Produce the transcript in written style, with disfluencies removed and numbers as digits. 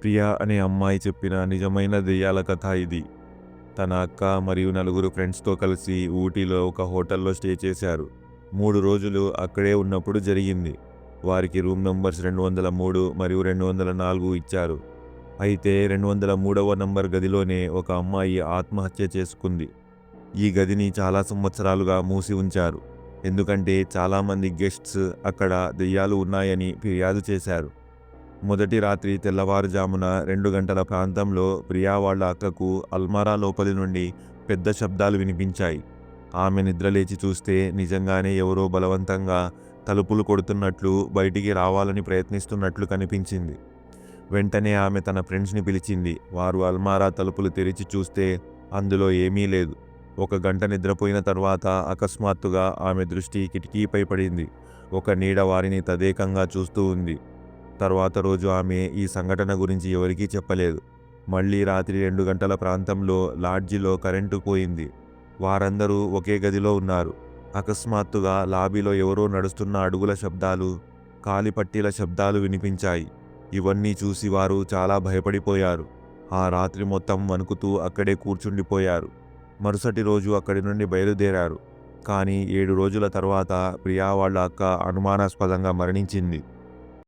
ప్రియా అనే అమ్మాయి చెప్పిన నిజమైన దెయ్యాల కథ ఇది. తన అక్క మరియు నలుగురు ఫ్రెండ్స్‌తో కలిసి ఊటీలో ఒక హోటల్లో స్టే చేశారు. 3 రోజులు అక్కడే ఉన్నప్పుడు జరిగింది. వారికి రూమ్ నంబర్స్ 203 మరియు 204 ఇచ్చారు. అయితే 203వ నంబర్ గదిలోనే ఒక అమ్మాయి ఆత్మహత్య చేసుకుంది. ఈ గదిని చాలా సంవత్సరాలుగా మూసి ఉంచారు. ఎందుకంటే చాలామంది గెస్ట్స్ అక్కడ దెయ్యాలు ఉన్నాయని ఫిర్యాదు చేశారు. మొదటి రాత్రి తెల్లవారుజామున 2 గంటల ప్రాంతంలో ప్రియా వాళ్ళ అక్కకు అల్మారా లోపలి నుండి పెద్ద శబ్దాలు వినిపించాయి. ఆమె నిద్రలేచి చూస్తే నిజంగానే ఎవరో బలవంతంగా తలుపులు కొడుతున్నట్లు, బయటికి రావాలని ప్రయత్నిస్తున్నట్లు కనిపించింది. వెంటనే ఆమె తన ఫ్రెండ్స్‌ని పిలిచింది. వారు అల్మారా తలుపులు తెరిచి చూస్తే అందులో ఏమీ లేదు. 1 గంట నిద్రపోయిన తర్వాత అకస్మాత్తుగా ఆమె దృష్టి కిటికీపై పడింది. ఒక నీడ వారిని తదేకంగా చూస్తూ ఉంది. తర్వాత రోజు ఆమె ఈ సంఘటన గురించి ఎవరికీ చెప్పలేదు. మళ్ళీ రాత్రి 2 గంటల ప్రాంతంలో లాడ్జిలో కరెంటు పోయింది. వారందరూ ఒకే గదిలో ఉన్నారు. అకస్మాత్తుగా లాబీలో ఎవరో నడుస్తున్న అడుగుల శబ్దాలు, కాలిపట్టీల శబ్దాలు వినిపించాయి. ఇవన్నీ చూసి వారు చాలా భయపడిపోయారు. ఆ రాత్రి మొత్తం వణుకుతూ అక్కడే కూర్చుండిపోయారు. మరుసటి రోజు అక్కడి నుండి బయలుదేరారు. కానీ 7 రోజుల తర్వాత ప్రియా వాళ్ళ అక్క అనుమానాస్పదంగా మరణించింది.